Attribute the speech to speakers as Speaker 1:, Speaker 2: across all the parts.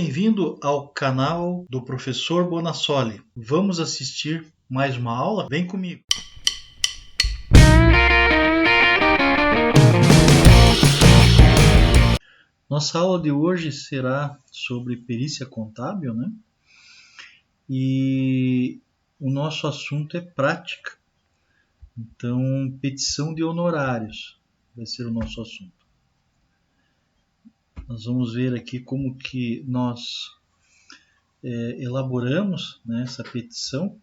Speaker 1: bem-vindo ao canal do Professor Bonassoli. Vamos assistir mais uma aula? Vem comigo! Nossa aula de hoje será sobre perícia contábil, né? E o nosso assunto é prática. Então, petição de honorários vai ser o nosso assunto. Nós vamos ver aqui como que nós elaboramos, né, essa petição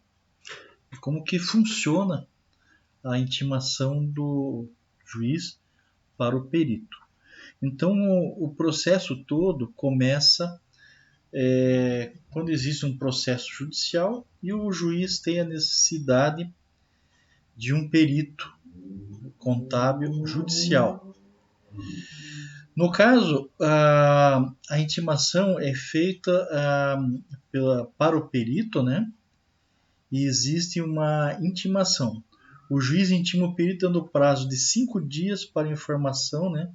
Speaker 1: e como que funciona a intimação do juiz para o perito. Então, o processo todo começa quando existe um processo judicial e o juiz tem a necessidade de um perito contábil judicial. No caso, a intimação é feita para o perito, né? E existe uma intimação. O juiz intima o perito dando prazo de 5 dias para informação, né?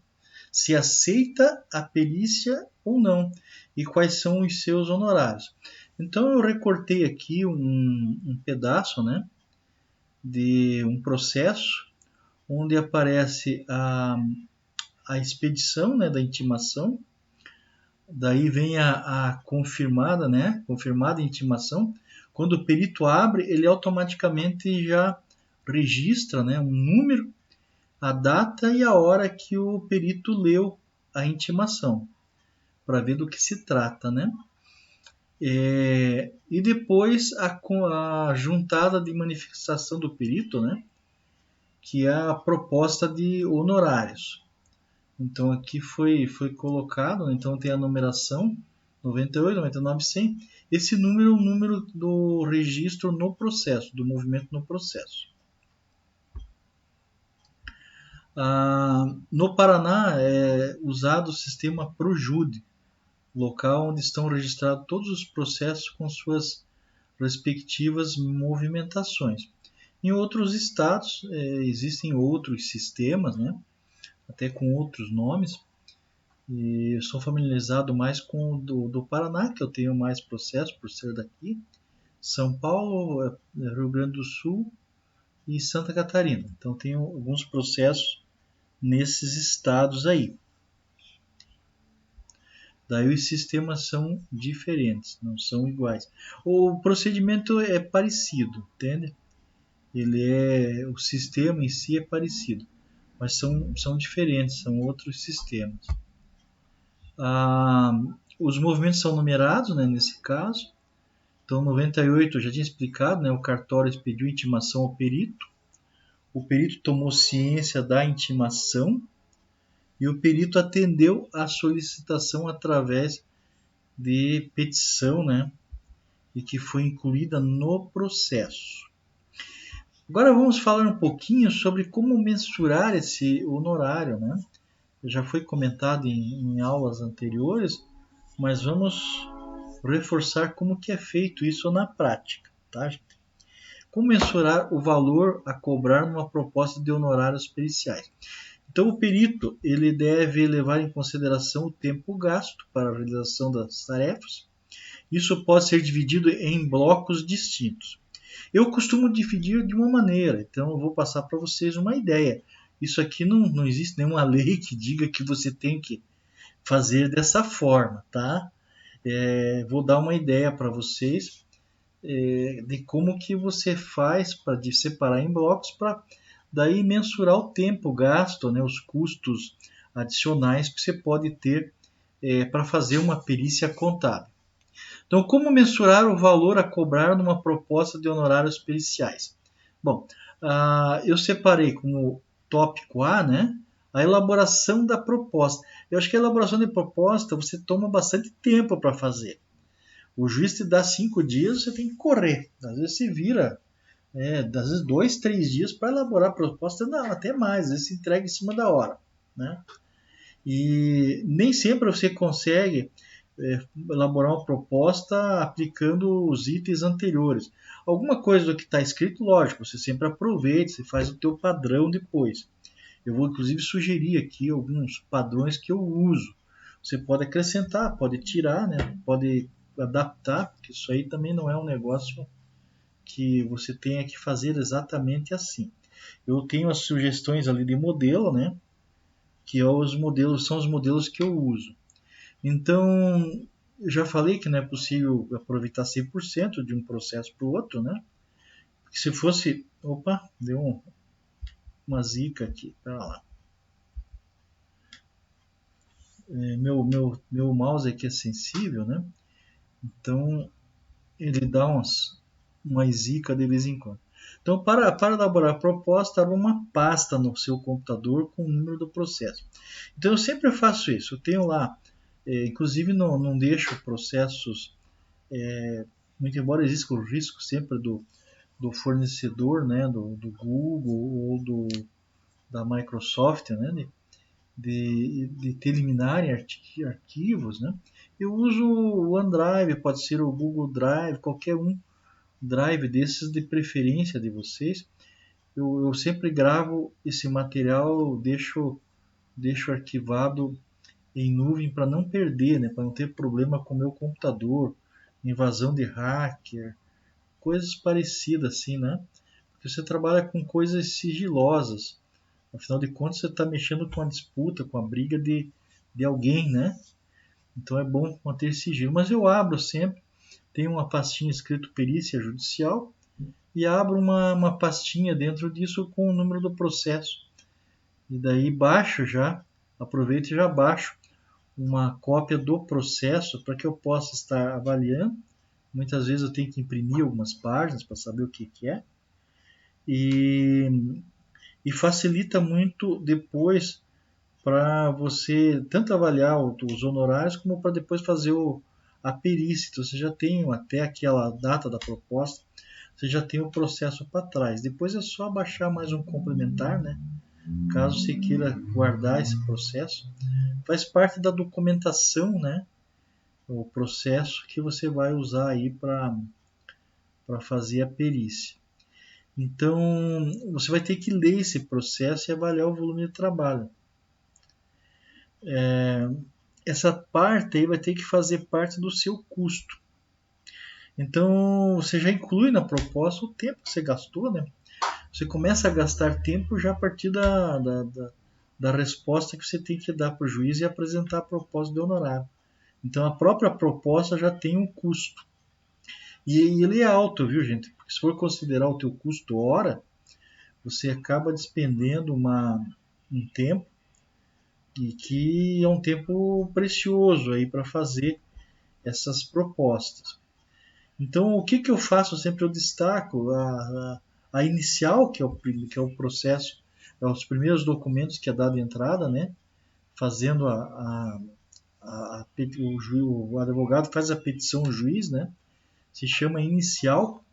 Speaker 1: Se aceita a perícia ou não e quais são os seus honorários. Então eu recortei aqui um pedaço, né? De um processo onde aparece a expedição, né, da intimação, daí vem a confirmada, né, confirmada intimação. Quando o perito abre, ele automaticamente já registra, né, um número, a data e a hora que o perito leu a intimação, para ver do que se trata, né. E depois a juntada de manifestação do perito, né, que é a proposta de honorários. Então aqui foi colocado, então tem a numeração 98, 99, 100. Esse número é o número do registro no processo, do movimento no processo. No Paraná é usado o sistema Projude, local onde estão registrados todos os processos com suas respectivas movimentações. Em outros estados existem outros sistemas, né? Até com outros nomes, e eu sou familiarizado mais com o do Paraná, que eu tenho mais processo por ser daqui, São Paulo, Rio Grande do Sul e Santa Catarina. Então tenho alguns processos nesses estados aí. Daí os sistemas são diferentes, não são iguais. O procedimento é parecido, entende? O sistema em si é parecido, mas são diferentes, são outros sistemas. Os movimentos são numerados, né, nesse caso. Então, 98, eu já tinha explicado, né, o cartório expediu intimação ao perito. O perito tomou ciência da intimação e o perito atendeu a solicitação através de petição, né, e que foi incluída no processo. Agora vamos falar um pouquinho sobre como mensurar esse honorário, né? Já foi comentado em aulas anteriores, mas vamos reforçar como que é feito isso na prática, tá, gente? Como mensurar o valor a cobrar numa proposta de honorários periciais? Então, o perito ele deve levar em consideração o tempo gasto para a realização das tarefas. Isso pode ser dividido em blocos distintos. Eu costumo dividir de uma maneira, então eu vou passar para vocês uma ideia. Isso aqui não existe nenhuma lei que diga que você tem que fazer dessa forma, tá? Vou dar uma ideia para vocês de como que você faz para separar em blocos para daí mensurar o tempo gasto, né, os custos adicionais que você pode ter para fazer uma perícia contábil. Então, como mensurar o valor a cobrar numa proposta de honorários periciais? Bom, eu separei como tópico A, né, a elaboração da proposta. Eu acho que a elaboração de proposta você toma bastante tempo para fazer. O juiz te dá 5 dias, você tem que correr. Às vezes se vira, às vezes 2, 3 dias para elaborar a proposta, não, até mais, às vezes se entrega em cima da hora, né? E nem sempre você consegue elaborar uma proposta aplicando os itens anteriores. Alguma coisa do que está escrito, lógico, você sempre aproveita, você faz o teu padrão depois. Eu vou inclusive sugerir aqui alguns padrões que eu uso. Você pode acrescentar, pode tirar, né? Pode adaptar, porque isso aí também não é um negócio que você tenha que fazer exatamente assim. Eu tenho as sugestões ali de modelo, né? Que é os modelos, são os modelos que eu uso. Então, eu já falei que não é possível aproveitar 100% de um processo para o outro, né? Porque se fosse... Opa, deu uma zica aqui, pera lá. Meu mouse aqui é sensível, né? Então, ele dá uma zica de vez em quando. Então, para elaborar a proposta, abra uma pasta no seu computador com o número do processo. Então, eu sempre faço isso. Eu tenho lá, inclusive não deixo processos, muito embora exista o risco sempre do fornecedor, né, do Google ou da Microsoft, né, de te eliminarem arquivos, né, eu uso o OneDrive, pode ser o Google Drive, qualquer um drive desses de preferência de vocês. Eu sempre gravo esse material, deixo arquivado em nuvem para não perder, né, para não ter problema com o meu computador, invasão de hacker, coisas parecidas assim, né? Porque você trabalha com coisas sigilosas. Afinal de contas, você está mexendo com a disputa, com a briga de alguém, né? Então é bom manter sigilo. Mas eu abro sempre, tenho uma pastinha escrito perícia judicial e abro uma pastinha dentro disso com o número do processo. E daí baixo já, aproveito e já baixo uma cópia do processo para que eu possa estar avaliando. Muitas vezes eu tenho que imprimir algumas páginas para saber o que é. E, e facilita muito depois para você tanto avaliar os honorários como para depois fazer a perícia. Então você já tem até aquela data da proposta, você já tem o processo para trás. Depois é só baixar mais um complementar, né? Caso você queira guardar esse processo. Faz parte da documentação, né? O processo que você vai usar aí para fazer a perícia. Então, você vai ter que ler esse processo e avaliar o volume de trabalho. Essa parte aí vai ter que fazer parte do seu custo. Então, você já inclui na proposta o tempo que você gastou, né? Você começa a gastar tempo já a partir da resposta que você tem que dar para o juiz e apresentar a proposta de honorário. Então, a própria proposta já tem um custo. E ele é alto, viu, gente? Porque se for considerar o teu custo hora, você acaba despendendo um tempo e que é um tempo precioso aí para fazer essas propostas. Então, o que eu faço sempre? Eu destaco a inicial, que é o processo, os primeiros documentos que é dado entrada, né? Fazendo o advogado faz a petição ao juiz, né? Se chama inicial.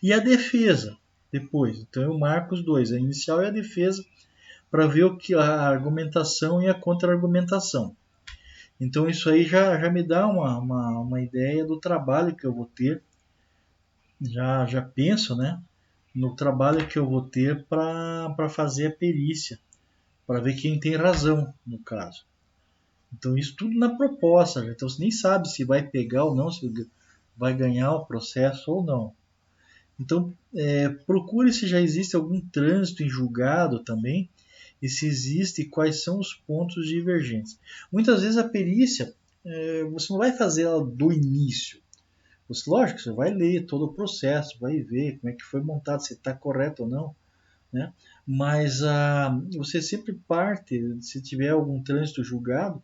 Speaker 1: E a defesa, depois. Então, eu marco os dois, a inicial e a defesa, para ver o que a argumentação e a contra-argumentação. Então isso aí já me dá uma ideia do trabalho que eu vou ter, já penso, né, no trabalho que eu vou ter para fazer a perícia, para ver quem tem razão no caso. Então isso tudo na proposta, então você nem sabe se vai pegar ou não, se vai ganhar o processo ou não. Então procure se já existe algum trânsito em julgado também, e se existe, quais são os pontos divergentes. Muitas vezes a perícia, você não vai fazer ela do início. Você, lógico, você vai ler todo o processo, vai ver como é que foi montado, se está correto ou não, né? Mas você sempre parte, se tiver algum trânsito julgado,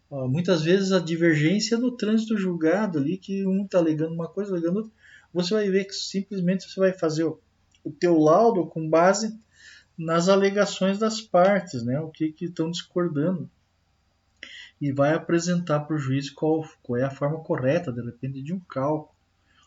Speaker 1: muitas vezes a divergência é no trânsito julgado ali, que um está alegando uma coisa, alegando outra, você vai ver que simplesmente você vai fazer o teu laudo com base nas alegações das partes, né, o que estão discordando, e vai apresentar para o juiz qual é a forma correta, de repente de um cálculo.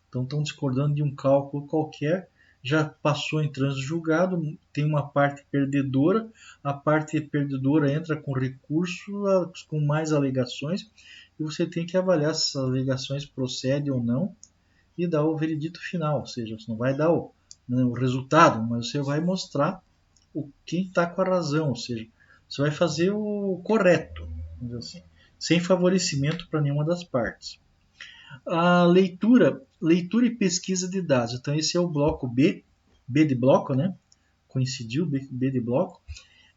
Speaker 1: Então estão discordando de um cálculo qualquer, já passou em trânsito julgado, tem uma parte perdedora, a parte perdedora entra com recurso, com mais alegações, e você tem que avaliar se essas alegações procedem ou não, e dar o veredito final, ou seja, você não vai dar o resultado, mas você vai mostrar quem está com a razão, ou seja, você vai fazer o correto, vamos dizer assim. sem favorecimento para nenhuma das partes. A leitura e pesquisa de dados. Então esse é o bloco B, B de bloco, né? Coincidiu, B de bloco.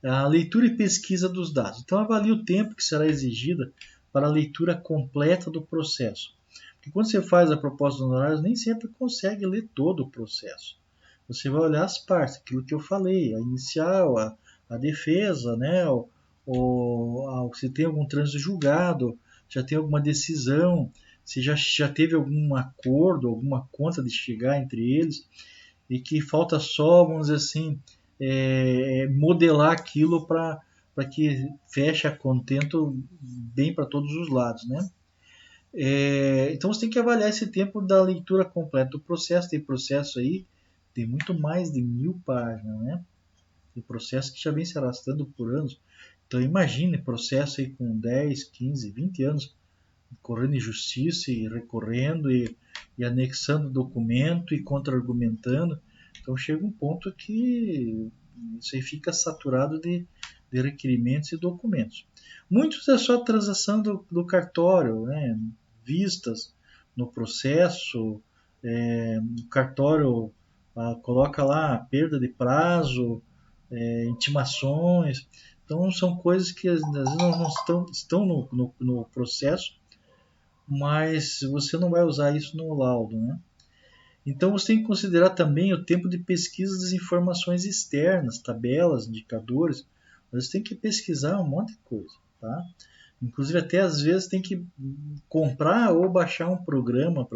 Speaker 1: A leitura e pesquisa dos dados. Então avalie o tempo que será exigida para a leitura completa do processo. Porque quando você faz a proposta dos honorários, nem sempre consegue ler todo o processo. Você vai olhar as partes, aquilo que eu falei, a inicial, a defesa, né? Se tem algum trânsito julgado, já tem alguma decisão, se já teve algum acordo, alguma conta de chegar entre eles, e que falta só, vamos dizer assim, modelar aquilo para que feche a contento bem para todos os lados, né? Então você tem que avaliar esse tempo da leitura completa do processo. Tem processo aí, tem muito mais de 1000 páginas, né? Tem processo que já vem se arrastando por anos. Então imagine processo aí com 10, 15, 20 anos correndo em justiça e recorrendo e anexando documento e contra-argumentando. Então chega um ponto que isso aí fica saturado de requerimentos e documentos. Muitos é só transação do cartório, né? Vistas no processo, o cartório coloca lá perda de prazo, intimações. Então são coisas que às vezes não estão no processo, mas você não vai usar isso no laudo, né? Então você tem que considerar também o tempo de pesquisa das informações externas, tabelas, indicadores. Você tem que pesquisar um monte de coisa, tá? Inclusive até às vezes tem que comprar ou baixar um programa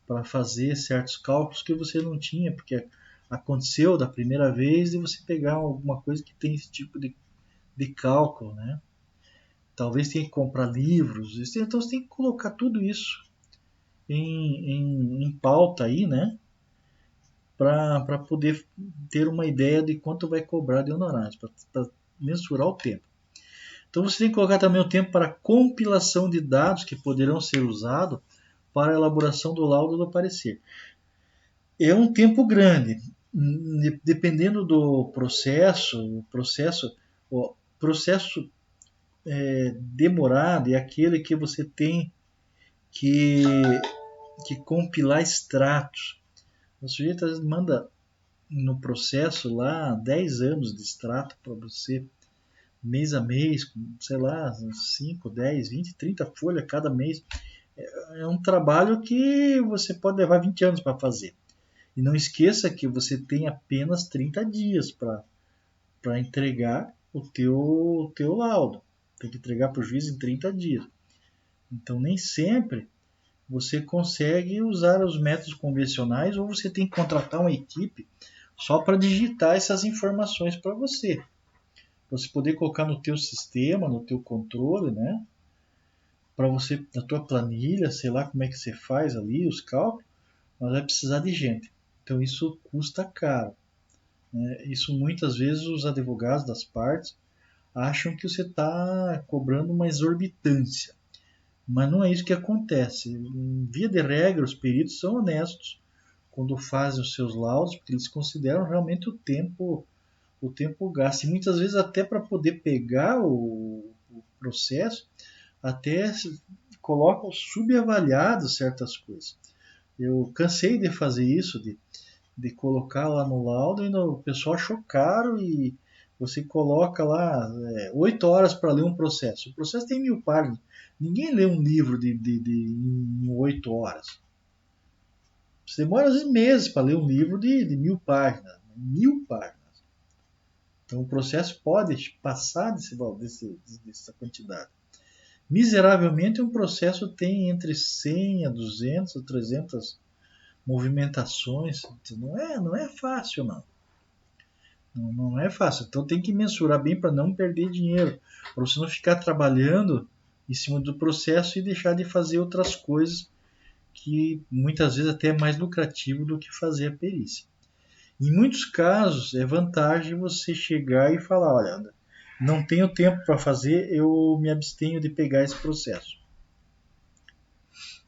Speaker 1: para fazer certos cálculos que você não tinha, porque aconteceu da primeira vez e você pegar alguma coisa que tem esse tipo de cálculo, né? Talvez tenha que comprar livros, então você tem que colocar tudo isso em pauta aí, né? Para poder ter uma ideia de quanto vai cobrar de honorários, para mensurar o tempo. Então você tem que colocar também o tempo para compilação de dados que poderão ser usados para a elaboração do laudo do parecer. É um tempo grande, dependendo do processo, o processo demorado é aquele que você tem que compilar extratos. O sujeito às vezes manda no processo lá 10 anos de extrato para você, mês a mês, sei lá, 5, 10, 20, 30 folhas cada mês. É um trabalho que você pode levar 20 anos para fazer. E não esqueça que você tem apenas 30 dias para entregar o teu laudo. Tem que entregar para o juiz em 30 dias. Então nem sempre você consegue usar os métodos convencionais ou você tem que contratar uma equipe só para digitar essas informações para você. Para você poder colocar no teu sistema, no teu controle, né? Para você, na tua planilha, sei lá como é que você faz ali os cálculos, mas vai precisar de gente. Então isso custa caro, né? Isso muitas vezes os advogados das partes acham que você está cobrando uma exorbitância. Mas não é isso que acontece. Em via de regra, os peritos são honestos quando fazem os seus laudos, porque eles consideram realmente o tempo gasto. E muitas vezes até para poder pegar o processo, até colocam subavaliados certas coisas. Eu cansei de fazer isso, de colocar lá no laudo e o pessoal achou caro e você coloca lá 8 horas para ler um processo. O processo tem 1000 páginas. Ninguém lê um livro em 8 horas. Você demora às vezes meses para ler um livro de 1000 páginas. 1000 páginas. Então o processo pode passar dessa quantidade. Miseravelmente um processo tem entre 100 a 200 a 300 movimentações. Não é fácil não. Não é fácil. Então tem que mensurar bem para não perder dinheiro, para você não ficar trabalhando em cima do processo e deixar de fazer outras coisas que muitas vezes até é mais lucrativo do que fazer a perícia. Em muitos casos é vantagem você chegar e falar, olha, não tenho tempo para fazer, eu me abstenho de pegar esse processo.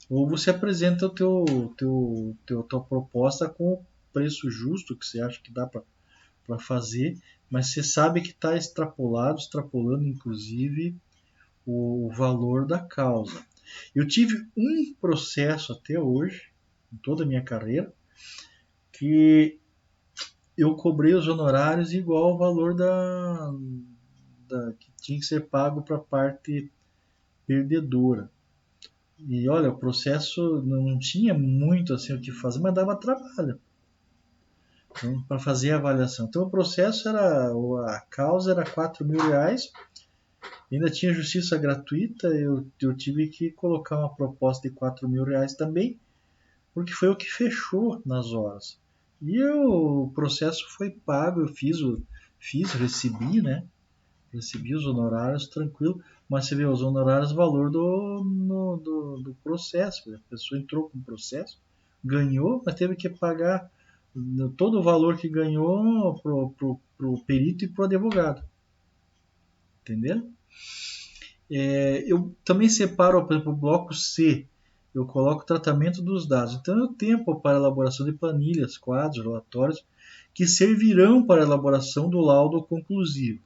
Speaker 1: Ou você apresenta a tua proposta com o preço justo que você acha que dá para fazer, mas você sabe que está extrapolando inclusive o valor da causa. Eu tive um processo até hoje, em toda a minha carreira, que eu cobrei os honorários igual ao valor que tinha que ser pago para a parte perdedora. E olha, o processo não tinha muito assim o que fazer, mas dava trabalho, então, para fazer a avaliação. Então o processo era, a causa era R$ 4.000, ainda tinha justiça gratuita, eu tive que colocar uma proposta de R$ 4.000 também, porque foi o que fechou nas horas. E o processo foi pago, eu recebi, né? Recebi os honorários tranquilo, mas você vê os honorários valor do processo. A pessoa entrou com o processo, ganhou, mas teve que pagar todo o valor que ganhou pro perito e pro advogado. Entendeu? Eu também separo, por exemplo, o bloco C. Eu coloco o tratamento dos dados. Então, eu tenho tempo para a elaboração de planilhas, quadros, relatórios, que servirão para a elaboração do laudo conclusivo.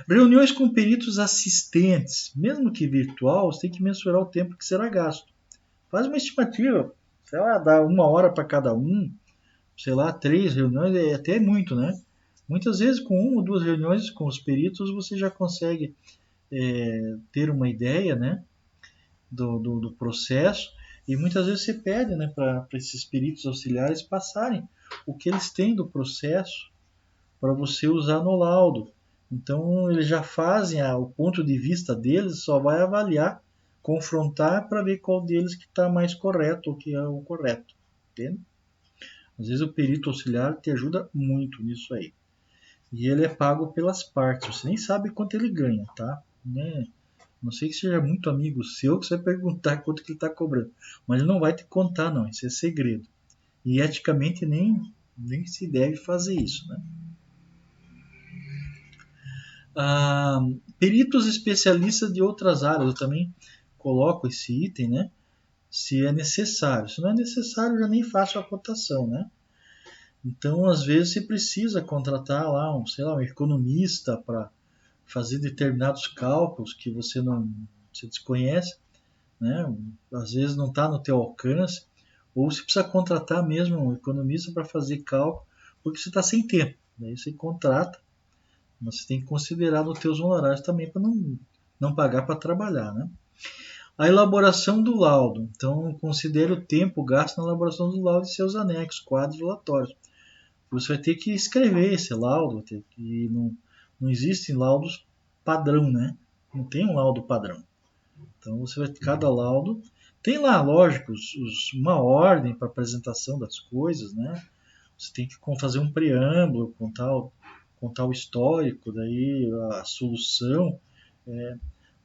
Speaker 1: Reuniões com peritos assistentes, mesmo que virtual, você tem que mensurar o tempo que será gasto. Faz uma estimativa, sei lá, dá 1 hora para cada um, sei lá, 3 reuniões, até muito, né? Muitas vezes com 1 ou 2 reuniões com os peritos você já consegue ter uma ideia, né, do processo, e muitas vezes você pede, né, para esses peritos auxiliares passarem o que eles têm do processo para você usar no laudo. Então eles já fazem o ponto de vista deles, só vai avaliar, confrontar para ver qual deles que está mais correto ou que é o correto. Entende? Às vezes o perito auxiliar te ajuda muito nisso aí. E ele é pago pelas partes, você nem sabe quanto ele ganha, tá? Né? Não sei que seja muito amigo seu que você vai perguntar quanto que ele está cobrando. Mas ele não vai te contar, não. Isso é segredo. E eticamente nem se deve fazer isso, né? Peritos especialistas de outras áreas, eu também coloco esse item, né? Se é necessário. Se não é necessário, eu já nem faço a cotação, né? Então, às vezes, você precisa contratar lá um economista para fazer determinados cálculos que você desconhece, né? Às vezes não está no teu alcance, ou você precisa contratar mesmo um economista para fazer cálculo, porque você está sem tempo. Daí você contrata, mas você tem que considerar nos teus honorários também para não pagar para trabalhar, né? A elaboração do laudo. Então, considere o tempo gasto na elaboração do laudo e seus anexos, quadros e relatórios. Você vai ter que escrever esse laudo, e não existem laudos padrão, né? Não tem um laudo padrão. Então, você vai ter cada laudo. Tem lá, lógico, uma ordem para apresentação das coisas, né? Você tem que fazer um preâmbulo, contar o histórico, daí a solução.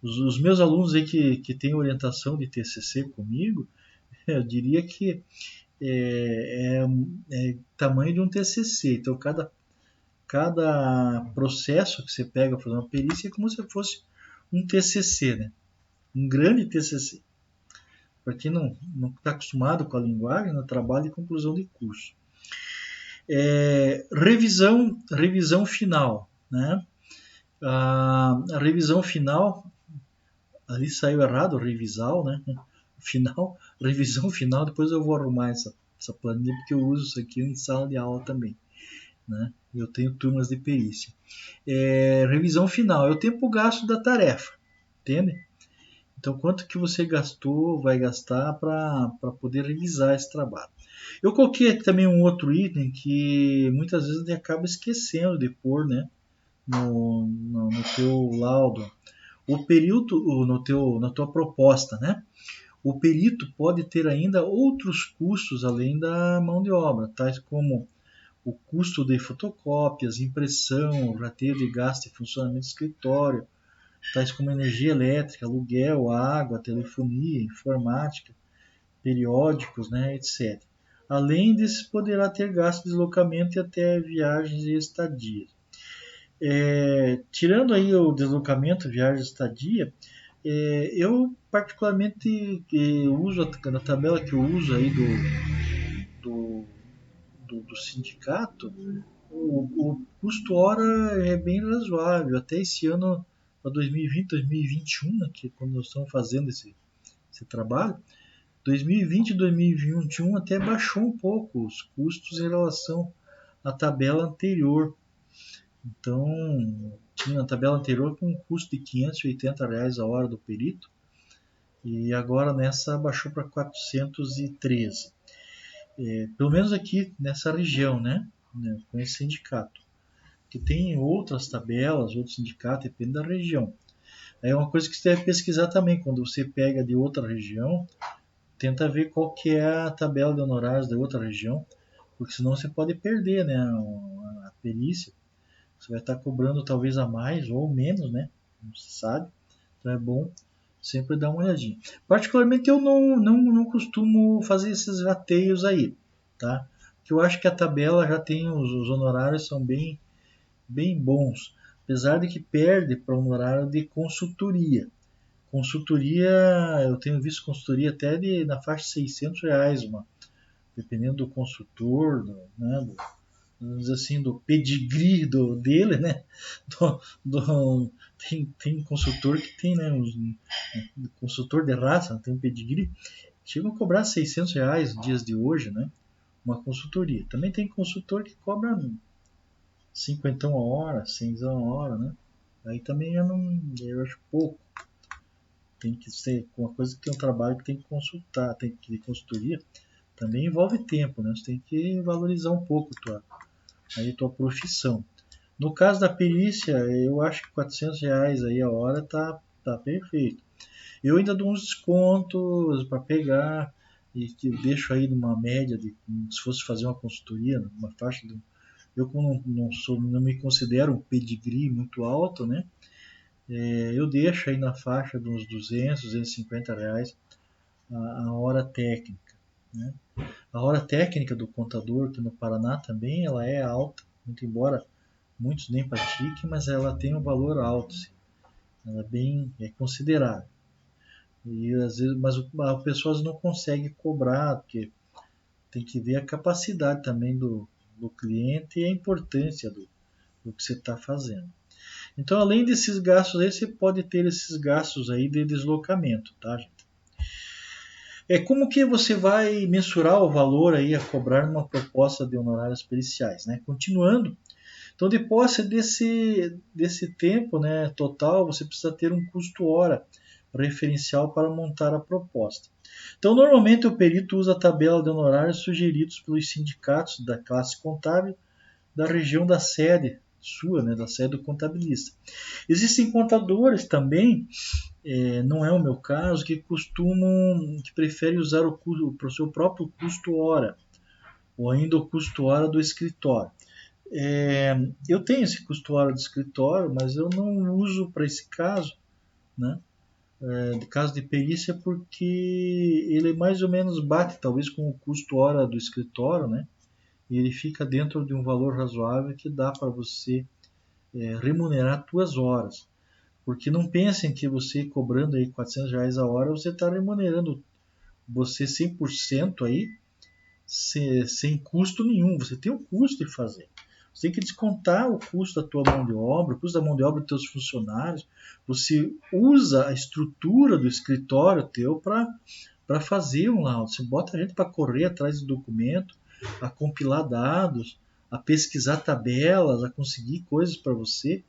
Speaker 1: Os meus alunos aí que têm orientação de TCC comigo, eu diria que é tamanho de um TCC. Então, cada processo que você pega para fazer uma perícia é como se fosse um TCC, né? Um grande TCC. Para quem não está acostumado com a linguagem, no trabalho de conclusão de curso. Revisão final, né? A revisão final, ali saiu errado, revisal, né? Revisão final, depois eu vou arrumar essa planilha, porque eu uso isso aqui em sala de aula também, né? Eu tenho turmas de perícia. Revisão final é o tempo gasto da tarefa, entende? Então, quanto que você vai gastar para poder revisar esse trabalho. Eu coloquei aqui também um outro item que muitas vezes você acaba esquecendo de pôr, né, no teu laudo. O período, na tua proposta, né? O perito pode ter ainda outros custos além da mão de obra, tais como o custo de fotocópias, impressão, rateio de gasto e funcionamento do escritório, tais como energia elétrica, aluguel, água, telefonia, informática, periódicos, né, etc. Além desses, poderá ter gasto de deslocamento e até viagens e estadias. Tirando aí o deslocamento, viagem e estadia, eu particularmente uso na tabela que eu uso aí do sindicato, o custo hora é bem razoável. Até esse ano para 2020, 2021, né, que é quando nós estamos fazendo esse trabalho. 2020 e 2021 até baixou um pouco os custos em relação à tabela anterior. Então, tinha a tabela anterior com um custo de R$ 580 a hora do perito, e agora nessa baixou para 413. Pelo menos aqui nessa região, né, com esse sindicato. Que tem outras tabelas, outros sindicatos, depende da região. É uma coisa que você deve pesquisar também, quando você pega de outra região, tenta ver qual que é a tabela de honorários da outra região, porque senão você pode perder, né, a perícia. Você vai estar cobrando talvez a mais ou menos, né? Não se sabe. Então é bom sempre dar uma olhadinha. Particularmente eu não costumo fazer esses rateios aí, tá? Porque eu acho que a tabela já tem os honorários são bem bons, apesar de que perde para o honorário de consultoria. Consultoria, eu tenho visto consultoria até na faixa de R$ 600, dependendo do consultor, né, vamos dizer assim, do pedigree dele, né? Tem consultor que tem, né? Consultor de raça, tem um pedigree, chega a cobrar R$ 600 nos dias de hoje, né? Uma consultoria. Também tem consultor que cobra 50 a hora, 100 a hora, né? Aí também eu acho pouco. Tem que ser uma coisa que é um trabalho que tem que consultar, tem que consultoria, também envolve tempo, né? Você tem que valorizar um pouco tua profissão. No caso da perícia, eu acho que R$ 400 aí a hora tá perfeito. Eu ainda dou uns descontos para pegar e que eu deixo aí numa média de, se fosse fazer uma consultoria, uma faixa de, eu como não me considero um pedigree muito alto, né? Eu deixo aí na faixa de uns R$ 200, R$ 250 a hora técnica, né? A hora técnica do contador aqui no Paraná também ela é alta, muito embora muitos nem pratiquem, mas ela tem um valor alto, sim. Ela é considerável. E às vezes, mas as pessoas não conseguem cobrar, porque tem que ver a capacidade também do cliente e a importância do que você está fazendo. Então, além desses gastos aí, você pode ter esses gastos aí de deslocamento, tá, gente? Como que você vai mensurar o valor aí a cobrar numa proposta de honorários periciais, né? Continuando, então, de posse desse tempo, né, total, você precisa ter um custo hora referencial para montar a proposta. Então, normalmente o perito usa a tabela de honorários sugeridos pelos sindicatos da classe contábil da região da sede sua, né, da sede do contabilista. Existem contadores também, não é o meu caso, que preferem usar o seu próprio custo hora, ou ainda o custo hora do escritório. Eu tenho esse custo hora do escritório, mas eu não uso para esse caso, né? De caso de perícia, porque ele mais ou menos bate talvez com o custo hora do escritório, né? E ele fica dentro de um valor razoável que dá para você remunerar suas horas. Porque não pensem que você cobrando aí R$ 400 a hora, você está remunerando você 100% aí, sem custo nenhum. Você tem um custo de fazer. Você tem que descontar o custo da tua mão de obra, o custo da mão de obra dos teus funcionários. Você usa a estrutura do escritório teu para fazer um laudo. Você bota a gente para correr atrás do documento, a compilar dados, a pesquisar tabelas, a conseguir coisas para você.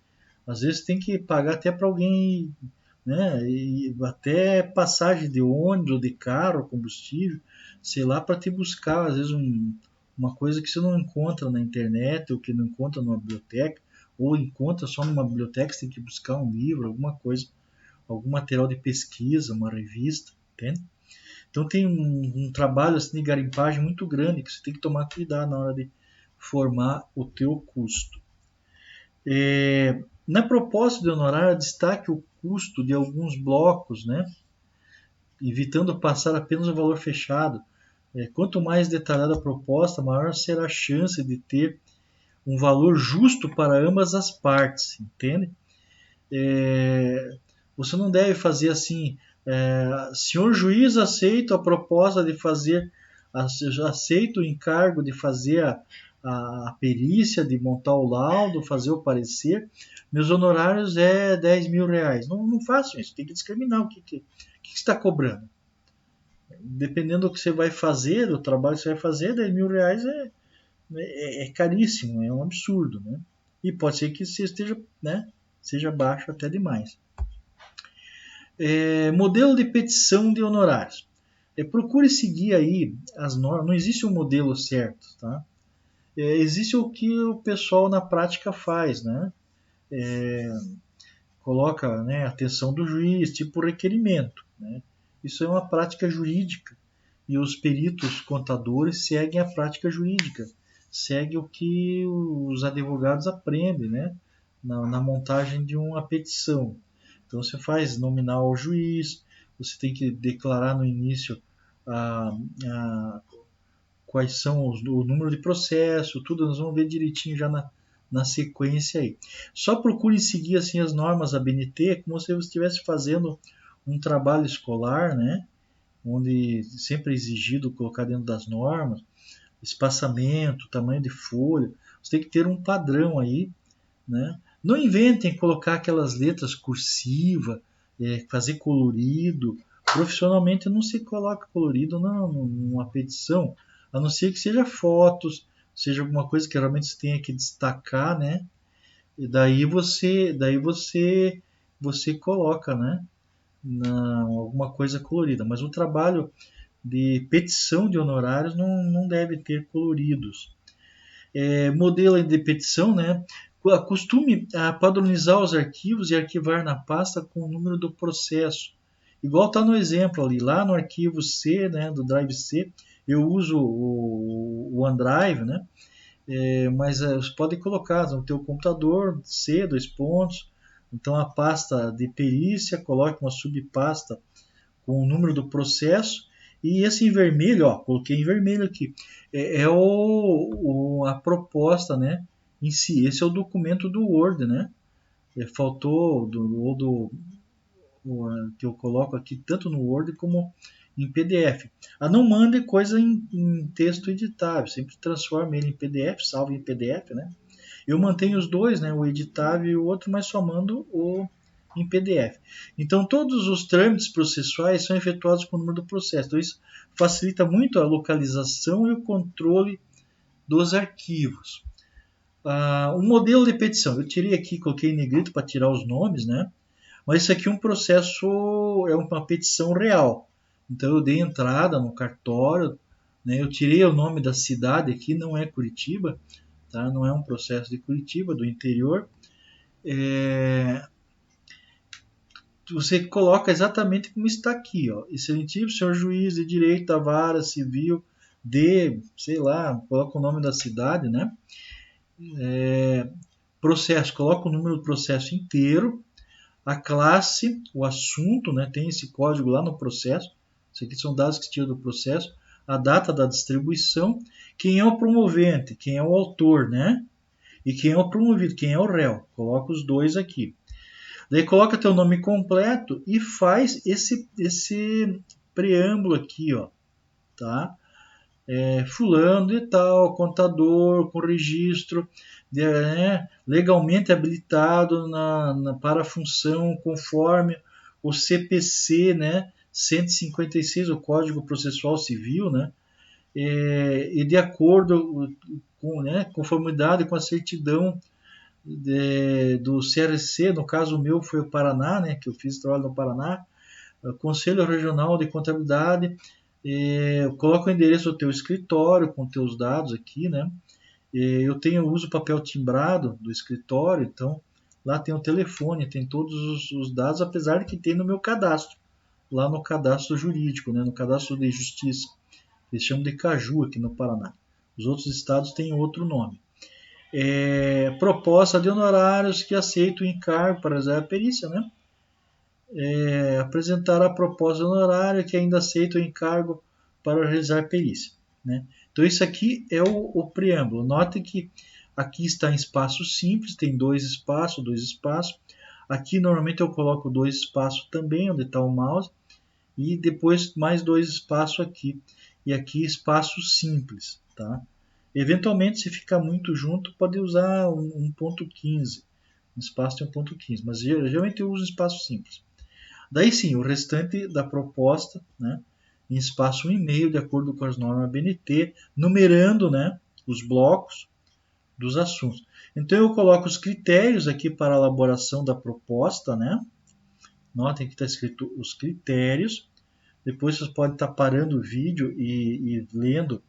Speaker 1: Às vezes tem que pagar até para alguém, né? E até passagem de ônibus ou de carro, combustível, sei lá, para te buscar, às vezes, uma coisa que você não encontra na internet, ou que não encontra numa biblioteca, ou encontra só numa biblioteca, você tem que buscar um livro, alguma coisa, algum material de pesquisa, uma revista, entende? Então tem um trabalho assim, de garimpagem muito grande, que você tem que tomar cuidado na hora de formar o teu custo. Na proposta de honorário, destaque o custo de alguns blocos, né? Evitando passar apenas o valor fechado. Quanto mais detalhada a proposta, maior será a chance de ter um valor justo para ambas as partes, entende? Você não deve fazer assim, senhor juiz, aceito a proposta de fazer, aceito o encargo de fazer a perícia, de montar o laudo, fazer o parecer, meus honorários é 10 mil reais. Não faço isso, tem que discriminar o que você está cobrando. Dependendo do que você vai fazer, do trabalho que você vai fazer, 10 mil reais é caríssimo, é um absurdo, né? E pode ser que você esteja, né, seja baixo até demais. Modelo de petição de honorários. Procure seguir aí as normas, não existe um modelo certo, tá? Existe o que o pessoal na prática faz, né? Coloca, né, a atenção do juiz, tipo requerimento, né? Isso é uma prática jurídica e os peritos contadores seguem a prática jurídica, seguem o que os advogados aprendem, né, na montagem de uma petição. Então você faz nominal ao juiz, você tem que declarar no início quais são o número de processo, tudo, nós vamos ver direitinho já na sequência aí. Só procure seguir assim as normas da BNT, como se você estivesse fazendo um trabalho escolar, né? Onde sempre é exigido colocar dentro das normas, espaçamento, tamanho de folha, você tem que ter um padrão aí, né? Não inventem colocar aquelas letras cursiva, fazer colorido. Profissionalmente não se coloca colorido numa petição, a não ser que seja fotos, seja alguma coisa que realmente você tenha que destacar, né? E daí você coloca, né? Alguma coisa colorida. Mas o trabalho de petição de honorários não deve ter coloridos. Modelo de petição, né? Costume a padronizar os arquivos e arquivar na pasta com o número do processo. Igual está no exemplo ali, lá no arquivo C, né, do Drive C, eu uso o OneDrive, né? Mas você pode colocar no teu computador C, 2 pontos, então a pasta de perícia, coloque uma subpasta com o número do processo, e esse em vermelho, ó, coloquei em vermelho aqui, a proposta, né, em si, esse é o documento do Word, né, faltou que eu coloco aqui tanto no Word como em PDF. Não mande coisa em texto editável, sempre transforme ele em PDF, salve em PDF, né. Eu mantenho os dois, né, o editável e o outro, mas só mando em PDF. Então, todos os trâmites processuais são efetuados com o número do processo. Então, isso facilita muito a localização e o controle dos arquivos. O modelo de petição, eu tirei aqui, coloquei em negrito para tirar os nomes, né? Mas isso aqui é um processo, é uma petição real. Então, eu dei entrada no cartório, né? Eu tirei o nome da cidade aqui, não é Curitiba, tá? Não é um processo de Curitiba, do interior. Você coloca exatamente como está aqui, ó. Excelentíssimo senhor juiz de direito da vara civil sei lá, coloca o nome da cidade, né? Processo, coloca o número do processo inteiro, a classe, o assunto, né? Tem esse código lá no processo. Isso aqui são dados que tiram do processo, a data da distribuição, quem é o promovente, quem é o autor, né? E quem é o promovido, quem é o réu. Coloca os dois aqui. Daí coloca teu nome completo e faz esse preâmbulo aqui, ó, tá? Fulano de tal, contador com registro, né, legalmente habilitado para a função conforme o CPC, né, 156, o Código Processual Civil, né, e de acordo com, né, conformidade com a certidão do CRC, no caso meu foi o Paraná, né, que eu fiz trabalho no Paraná, Conselho Regional de Contabilidade, coloca o endereço do teu escritório com teus dados aqui, né? Eu uso papel timbrado do escritório, então lá tem o telefone, tem todos os dados, apesar de que tem no meu cadastro, lá no cadastro jurídico, né, no cadastro de justiça. Eles chamam de Caju aqui no Paraná. Os outros estados têm outro nome. Proposta de honorários que aceita o encargo para realizar a perícia, né? Apresentar a proposta de honorário que ainda aceita o encargo para realizar a perícia, né? Então isso aqui é o preâmbulo. Note que aqui está em espaço simples, tem dois espaços. Aqui normalmente eu coloco 2 espaços também, onde está o mouse, e depois mais 2 espaços aqui. E aqui espaço simples, tá? Eventualmente, se ficar muito junto, pode usar um 1.15, um espaço de 1.15, mas geralmente eu uso espaço simples. Daí sim, o restante da proposta, né, em espaço 1,5, de acordo com as normas BNT, numerando, né, os blocos dos assuntos. Então eu coloco os critérios aqui para a elaboração da proposta, né? Notem que está escrito os critérios. Depois vocês podem estar parando o vídeo e lendo,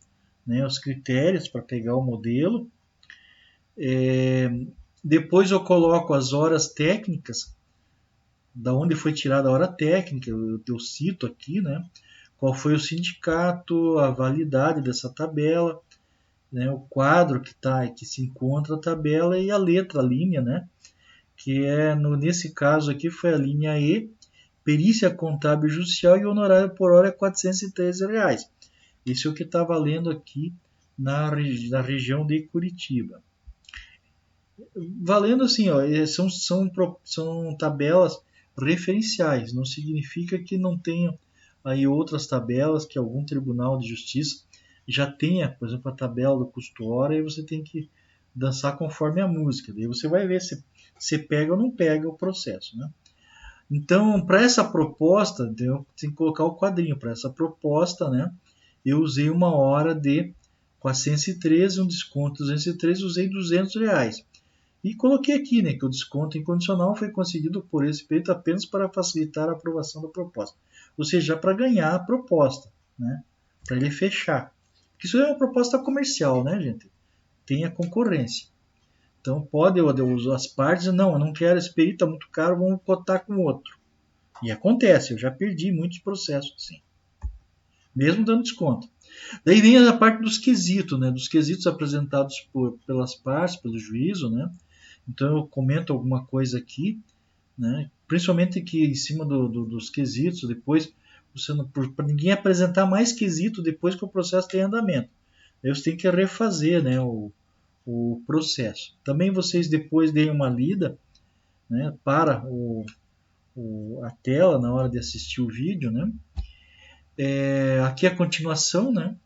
Speaker 1: né, os critérios para pegar o modelo. Depois eu coloco as horas técnicas, da onde foi tirada a hora técnica, eu cito aqui, né? Qual foi o sindicato, a validade dessa tabela, né, o quadro que se encontra a tabela e a letra, a linha, né? Que nesse caso aqui foi a linha E, perícia contábil judicial, e honorário por hora é R$ 413. Isso é o que está valendo aqui na região de Curitiba. Valendo assim, ó, são tabelas referenciais, não significa que não tenham aí outras tabelas que algum tribunal de justiça já tenha, por exemplo, a tabela do custo hora, e você tem que dançar conforme a música. Daí você vai ver se pega ou não pega o processo, né? Então, para essa proposta, eu tenho que colocar o quadrinho. Para essa proposta, né, eu usei uma hora de 413, um desconto de 213, usei R$ 200. E coloquei aqui, né, que o desconto incondicional foi concedido por esse período apenas para facilitar a aprovação da proposta. Ou seja, para ganhar a proposta, né, para ele fechar. Porque isso é uma proposta comercial, né, gente? Tem a concorrência. Então pode as partes, não, eu não quero esse perito, está muito caro, vamos cotar com outro. E acontece, eu já perdi muitos processos assim, mesmo dando desconto. Daí vem a parte dos quesitos, né, dos quesitos apresentados pelas partes, pelo juízo, né. Então eu comento alguma coisa aqui, né, principalmente que em cima dos quesitos, depois para ninguém apresentar mais quesito depois que o processo tem andamento. Aí você tem que refazer, né, o processo. Também vocês depois deem uma lida, né, para a tela na hora de assistir o vídeo, né. Aqui a continuação, né.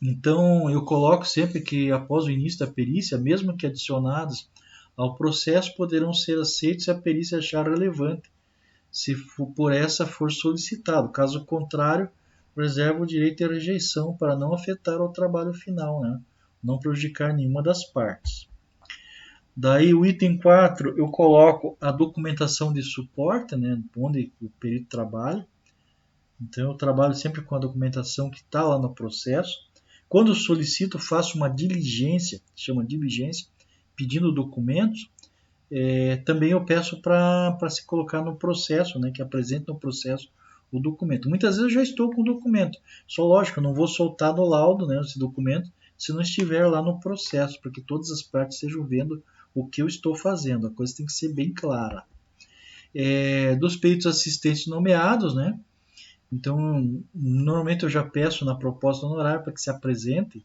Speaker 1: Então eu coloco sempre que após o início da perícia, mesmo que adicionados ao processo, poderão ser aceitos se a perícia achar relevante, se por essa for solicitado. Caso contrário, reserva o direito à rejeição para não afetar o trabalho final, né, não prejudicar nenhuma das partes. Daí o item 4, eu coloco a documentação de suporte, né, onde o perito trabalha. Então eu trabalho sempre com a documentação que está lá no processo. Quando eu solicito, faço uma diligência, chama diligência, pedindo documentos. Também eu peço para se colocar no processo, né, que apresente no processo o documento. Muitas vezes eu já estou com o documento. Só lógico, eu não vou soltar no laudo, né, esse documento se não estiver lá no processo, para que todas as partes estejam vendo o que eu estou fazendo. A coisa tem que ser bem clara. Dos peritos assistentes nomeados, né? Então, normalmente eu já peço na proposta honorária para que se apresente,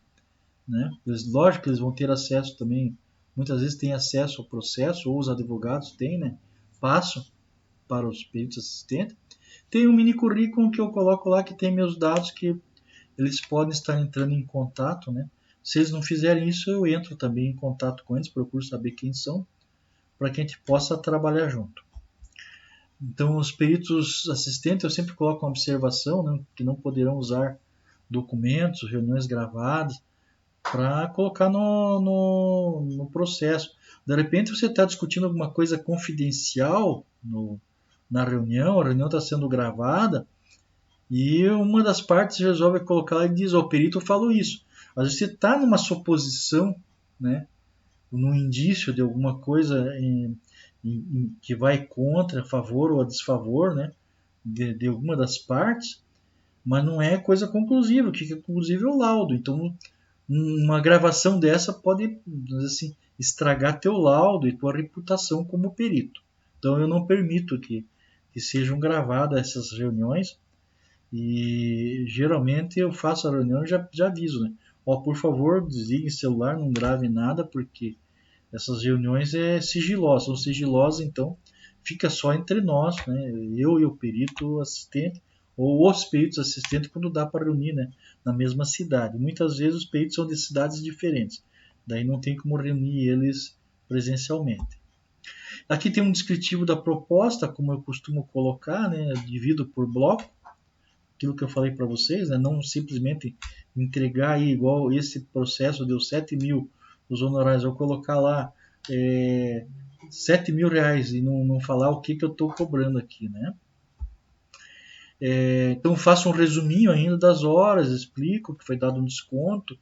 Speaker 1: né? Lógico que eles vão ter acesso também, muitas vezes têm acesso ao processo, ou os advogados têm, né? Passo para os peritos assistentes. Tem um mini currículo que eu coloco lá que tem meus dados que eles podem estar entrando em contato, né? Se eles não fizerem isso, eu entro também em contato com eles, procuro saber quem são, para que a gente possa trabalhar junto. Então, os peritos assistentes, eu sempre coloco uma observação, né, que não poderão usar documentos, reuniões gravadas, para colocar no processo. De repente, você está discutindo alguma coisa confidencial na reunião, a reunião está sendo gravada, e uma das partes resolve colocar lá e diz: o perito falou isso. Às vezes você está numa suposição, né, num indício de alguma coisa que vai contra, a favor ou a desfavor, né, de alguma das partes, mas não é coisa conclusiva. O que é conclusivo é o laudo. Então, uma gravação dessa pode, assim, estragar teu laudo e tua reputação como perito. Então, eu não permito que sejam gravadas essas reuniões, e geralmente eu faço a reunião e já aviso, né? Por favor, desligue o celular, não grave nada, porque essas reuniões são sigilosas, então fica só entre nós, né? Eu e o perito assistente, ou os peritos assistentes, quando dá para reunir, né? na mesma cidade. Muitas vezes os peritos são de cidades diferentes, daí não tem como reunir eles presencialmente. Aqui tem um descritivo da proposta, como eu costumo colocar, né? Divido por bloco, aquilo que eu falei para vocês, né? Não simplesmente entregar aí, igual esse processo deu 7 mil os honorários, eu colocar lá 7 mil reais e não falar o que eu estou cobrando aqui, né? Então faço um resuminho ainda das horas, explico que foi dado um desconto,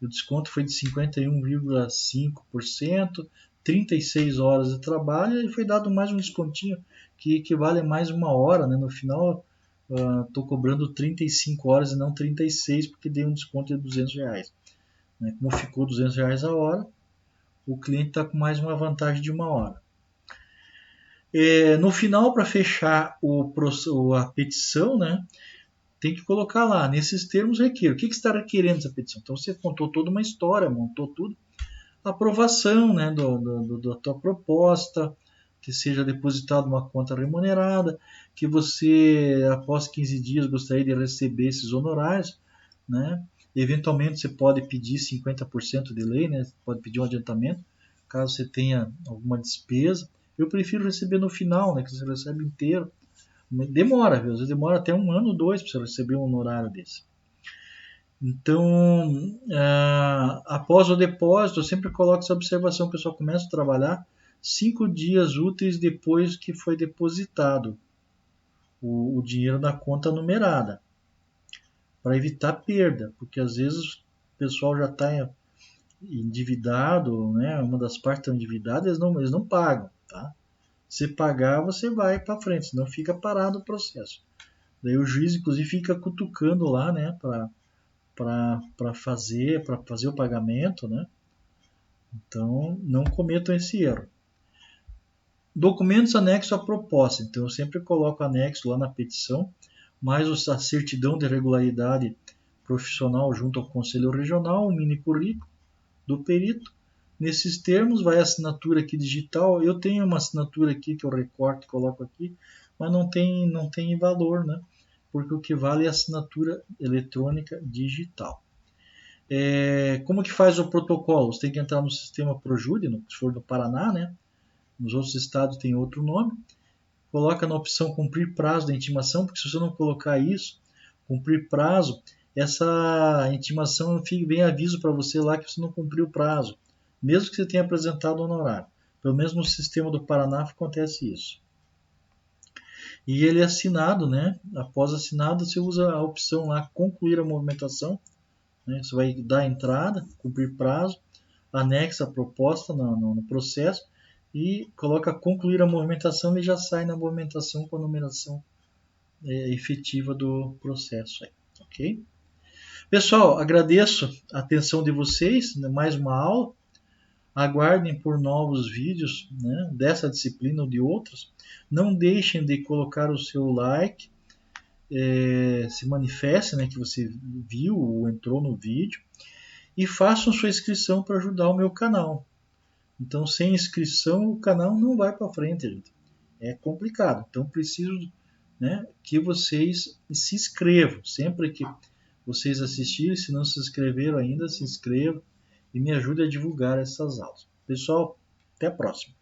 Speaker 1: o desconto foi de 51,5%, 36 horas de trabalho e foi dado mais um descontinho que equivale a mais uma hora, né? No final estou cobrando 35 horas e não 36 porque dei um desconto de R$200, né? Como ficou R$200 a hora, o cliente está com mais uma vantagem de uma hora. No final, para fechar a petição, né, tem que colocar lá, nesses termos requer. O que está requerendo essa petição? Então você contou toda uma história, montou tudo. Aprovação, né, da tua proposta, que seja depositada uma conta remunerada, que você, após 15 dias, gostaria de receber esses honorários, né? Eventualmente você pode pedir 50% de lei, né? Pode pedir um adiantamento, caso você tenha alguma despesa. Eu prefiro receber no final, né? Que você recebe inteiro. Demora, viu? Às vezes demora até 1 ano ou 2 para você receber um honorário desse. Então, após o depósito, eu sempre coloco essa observação. O pessoal começa a trabalhar 5 dias úteis depois que foi depositado o dinheiro na conta numerada, para evitar perda, porque às vezes o pessoal já está endividado, né? Uma das partes está endividada, eles não pagam, tá? Se pagar, você vai para frente, senão fica parado o processo. Daí o juiz, inclusive, fica cutucando lá, né? Para fazer o pagamento, né? Então, não cometam esse erro. Documentos anexos à proposta. Então, eu sempre coloco anexo lá na petição, mais a certidão de regularidade profissional junto ao Conselho Regional, o mini currículo do perito. Nesses termos, vai a assinatura aqui digital. Eu tenho uma assinatura aqui que eu recorto e coloco aqui, mas não tem valor, né? Porque o que vale é a assinatura eletrônica digital. Como que faz o protocolo? Você tem que entrar no sistema Projude, se for do Paraná, né? Nos outros estados tem outro nome. Coloca na opção cumprir prazo da intimação, porque se você não colocar isso, cumprir prazo, essa intimação vem aviso para você lá que você não cumpriu o prazo, mesmo que você tenha apresentado o honorário. Pelo menos no sistema do Paraná acontece isso. E ele é assinado, né? Após assinado, você usa a opção lá concluir a movimentação, né? Você vai dar a entrada, cumprir prazo, anexa a proposta no processo e coloca concluir a movimentação e já sai na movimentação com a numeração efetiva do processo. Aí, ok? Pessoal, agradeço a atenção de vocês, mais uma aula. Aguardem por novos vídeos, né, dessa disciplina ou de outras. Não deixem de colocar o seu like, se manifeste, né, que você viu ou entrou no vídeo, e façam sua inscrição para ajudar o meu canal. Então, sem inscrição, o canal não vai para frente, gente. É complicado. Então, preciso, né, que vocês se inscrevam. Sempre que vocês assistirem, se não se inscreveram ainda, se inscrevam e me ajude a divulgar essas aulas. Pessoal, até a próxima.